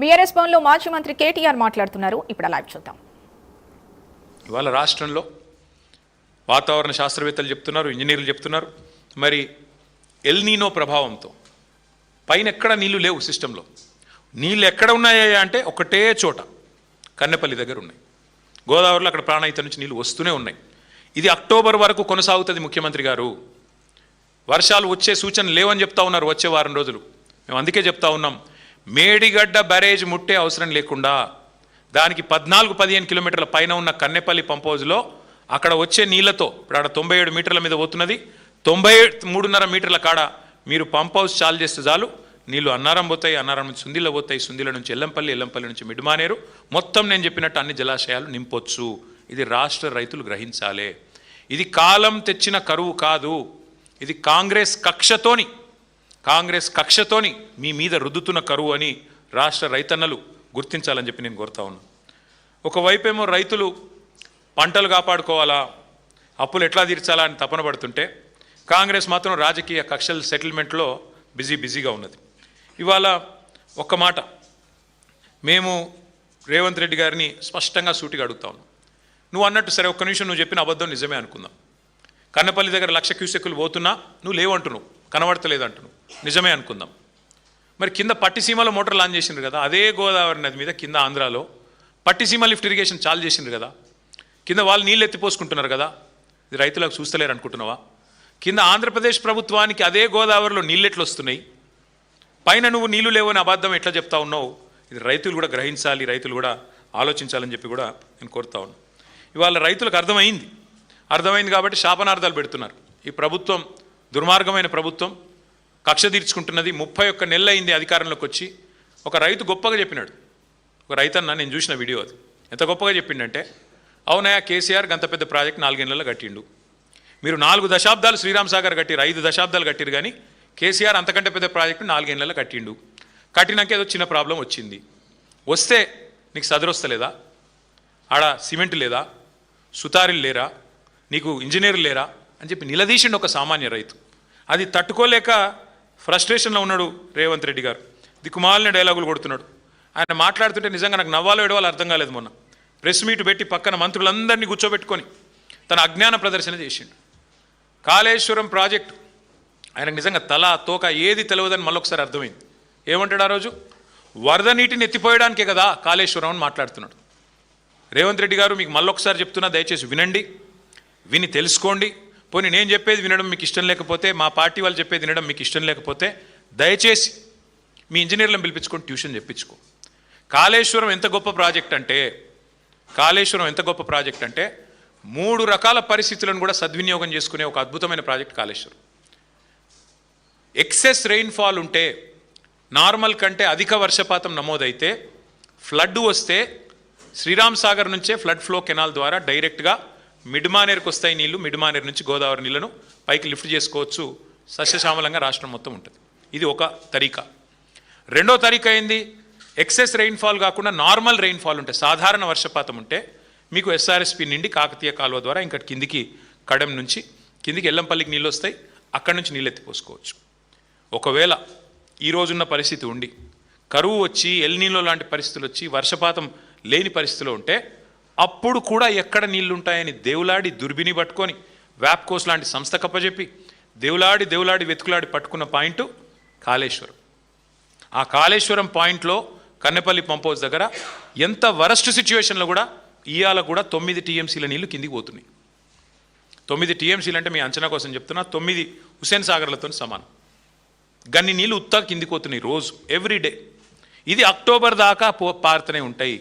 BRS భవన్లో మాజీ మంత్రి కేటీఆర్ మాట్లాడుతున్నారు. ఇప్పుడు లైవ్ చూద్దాం. ఇవాళ రాష్ట్రంలో వాతావరణ శాస్త్రవేత్తలు చెప్తున్నారు, ఇంజనీర్లు చెప్తున్నారు, మరి ఎల్ నీనో ప్రభావంతో పైన ఎక్కడ నీళ్లు లేవు, సిస్టంలో నీళ్ళు ఎక్కడ ఉన్నాయా అంటే ఒకటే చోట కన్నెపల్లి దగ్గర ఉన్నాయి. గోదావరిలో అక్కడ ప్రాణహిత నుంచి నీళ్ళు వస్తూనే ఉన్నాయి. ఇది అక్టోబర్ వరకు కొనసాగుతుంది. ముఖ్యమంత్రి గారు వర్షాలు వచ్చే సూచన లేవని చెప్తా ఉన్నారు వచ్చే వారం రోజులు. మేము అందుకే చెప్తా ఉన్నాం, మేడిగడ్డ బ్యారేజ్ ముట్టే అవసరం లేకుండా దానికి 14-15 కిలోమీటర్ల పైన ఉన్న కన్నెపల్లి పంప్ హౌజ్లో అక్కడ వచ్చే నీళ్లతో ఇప్పుడు అక్కడ 97 మీటర్ల మీద పోతున్నది, 93.5 మీటర్ల కాడ మీరు పంప్ హౌస్ చాలు చేస్తే చాలు నీళ్లు అన్నారం పోతాయి, అన్నారం నుంచి సుందిలో పోతాయి, సుందిల నుంచి ఎల్లంపల్లి, ఎల్లంపల్లి నుంచి మిడ్మానేరు, మొత్తం నేను చెప్పినట్టు అన్ని జలాశయాలు నింపొచ్చు. ఇది రాష్ట్ర రైతులు గ్రహించాలి. ఇది కాలం తెచ్చిన కరువు కాదు, ఇది కాంగ్రెస్ కక్షతోని మీ మీద రుద్దుతున్న కరువు అని రాష్ట్ర రైతన్నలు గుర్తించాలని చెప్పి నేను కోరుతా ఉన్నాను. ఒకవైపేమో రైతులు పంటలు కాపాడుకోవాలా, అప్పులు ఎట్లా తీర్చాలా అని తపన పడుతుంటే కాంగ్రెస్ మాత్రం రాజకీయ కక్షల సెటిల్మెంట్లో బిజీగా ఉన్నది. ఇవాళ ఒక్క మాట మేము రేవంత్ రెడ్డి గారిని స్పష్టంగా సూటిగా అడుగుతా ఉన్నాం. నువ్వు అన్నట్టు సరే, ఒక్క నిమిషం నువ్వు చెప్పిన అబద్ధం నిజమే అనుకుందాం. కన్నపల్లి దగ్గర 1,00,000 క్యూసెక్కులు పోతున్నా నువ్వు లేవంటున్నావు, కనబడతలేదు అంటున్నావు, నిజమే అనుకుందాం. మరి కింద పట్టిసీమలో మోటార్ లాంచ్ చేసిండ్రు కదా, అదే గోదావరి నది మీద కింద ఆంధ్రాలో పట్టిసీమ లిఫ్ట్ ఇరిగేషన్ చాలు చేసిండ్రు కదా, కింద వాళ్ళు నీళ్ళు ఎత్తిపోసుకుంటున్నారు కదా, ఇది రైతులకు చూస్తలేరు అనుకుంటున్నావా? కింద ఆంధ్రప్రదేశ్ ప్రభుత్వానికి అదే గోదావరిలో నీళ్ళెట్లు వస్తున్నాయి, పైన నువ్వు నీళ్లు లేవని అబద్ధం ఎట్లా చెప్తా ఉన్నావు? ఇది రైతులు కూడా గ్రహించాలి, రైతులు కూడా ఆలోచించాలని చెప్పి కూడా నేను కోరుతా ఉన్నాను. ఇవాళ రైతులకు అర్థమైంది కాబట్టి శాపనార్థాలు పెడుతున్నారు. ఈ ప్రభుత్వం దుర్మార్గమైన ప్రభుత్వం, కక్ష తీర్చుకుంటున్నది. 31 నెలలు అయింది అధికారంలోకి వచ్చి. ఒక రైతు గొప్పగా చెప్పినాడు, ఒక రైతన్న, నేను చూసిన వీడియో, అది ఎంత గొప్పగా చెప్పిండంటే, అవునయా కేసీఆర్ గంత పెద్ద ప్రాజెక్ట్ 4 ఏళ్లలో కట్టిండు, మీరు 4 దశాబ్దాలు శ్రీరామ్ సాగర్ కట్టిరు, 5 దశాబ్దాలు కట్టిరు, కానీ కేసీఆర్ అంతకంటే పెద్ద ప్రాజెక్టు 4 ఏళ్లలో కట్టిండు. కట్టినాక ఏదో చిన్న ప్రాబ్లం వచ్చింది, వస్తే నీకు సదరొస్తలేదా? ఆడ సిమెంట్ లేదా, సుతారీలు లేరా, నీకు ఇంజనీర్లు లేరా అని చెప్పి నిలదీసిండు ఒక సామాన్య రైతు. అది తట్టుకోలేక ఫ్రస్ట్రేషన్లో ఉన్నాడు రేవంత్ రెడ్డి గారు. దిక్కుమాలిన డైలాగులు కొడుతున్నాడు. ఆయన మాట్లాడుతుంటే నిజంగా నాకు నవ్వాలో ఏడవాలో అర్థం కాలేదు. మొన్న ప్రెస్ మీట్ పెట్టి పక్కన మంత్రులందరినీ కూర్చోబెట్టుకొని తన అజ్ఞాన ప్రదర్శన చేసిండు. కాళేశ్వరం ప్రాజెక్టు ఆయనకు నిజంగా తల తోక ఏది తెలియదని మళ్ళొకసారి అర్థమైంది. ఏమంటాడు ఆ రోజు? వరద నీటిని ఎత్తిపోయడానికే కదా కాళేశ్వరం అని మాట్లాడుతున్నాడు. రేవంత్ రెడ్డి గారు, మీకు మళ్ళొకసారి చెప్తున్నా, దయచేసి వినండి, విని తెలుసుకోండి. పోనీ నేను చెప్పేది వినడం మీకు ఇష్టం లేకపోతే, మా పార్టీ వాళ్ళు చెప్పేది వినడం మీకు ఇష్టం లేకపోతే, దయచేసి మీ ఇంజనీర్లను పిలిపించుకొని ట్యూషన్ చెప్పించుకో. కాళేశ్వరం ఎంత గొప్ప ప్రాజెక్ట్ అంటే 3 రకాల పరిస్థితులను కూడా సద్వినియోగం చేసుకునే ఒక అద్భుతమైన ప్రాజెక్ట్ కాళేశ్వరం. ఎక్సెస్ రెయిన్ఫాల్ ఉంటే, నార్మల్ కంటే అధిక వర్షపాతం నమోదైతే, ఫ్లడ్ వస్తే శ్రీరామ్ సాగర్ నుంచే ఫ్లడ్ ఫ్లో కెనాల్ ద్వారా డైరెక్ట్గా మిడ్మానేరుకు వస్తాయి నీళ్లు. మిడ్మానేరు నుంచి గోదావరి నీళ్లను పైకి లిఫ్ట్ చేసుకోవచ్చు. సస్యశ్యామలంగా రాష్ట్రం మొత్తం ఉంటుంది. ఇది ఒక తరీకా. రెండో తరీకా ఏంది? ఎక్సెస్ రెయిన్ఫాల్ కాకుండా నార్మల్ రెయిన్ఫాల్ ఉంటే, సాధారణ వర్షపాతం ఉంటే మీకు ఎస్ఆర్ఎస్పి నుండి కాకతీయ కాలువ ద్వారా ఇంకా కిందికి కడెం నుంచి కిందికి ఎల్లంపల్లికి నీళ్ళు వస్తాయి, అక్కడి నుంచి నీళ్ళు ఎత్తిపోసుకోవచ్చు. ఒకవేళ ఈ రోజున్న పరిస్థితి ఉండి కరువు వచ్చి, ఎల్ నీలో లాంటి పరిస్థితులు వచ్చి, వర్షపాతం లేని పరిస్థితిలో ఉంటే, అప్పుడు కూడా ఎక్కడ నీళ్లు ఉంటాయని దేవులాడి దుర్బిని పట్టుకొని వ్యాప్కోస్ లాంటి సంస్థ కప్పచెప్పి దేవులాడి వెతుకులాడి పట్టుకున్న పాయింట్ కాళేశ్వరం. ఆ కాళేశ్వరం పాయింట్లో కన్నెపల్లి పంప్ హౌస్ దగ్గర ఎంత వరస్ట్ సిచ్యువేషన్లో కూడా ఇవాళ కూడా 9 టీఎంసీల నీళ్లు కిందికి పోతున్నాయి. 9 టీఎంసీలు అంటే మీ అంచనా కోసం చెప్తున్నా, 9 హుస్సేన్ సాగర్లతో సమానం. గన్ని నీళ్ళు ఉత్తా కిందికి పోతున్నాయి రోజు, ఎవ్రీడే. ఇది అక్టోబర్ దాకా పారుతూనే ఉంటాయి.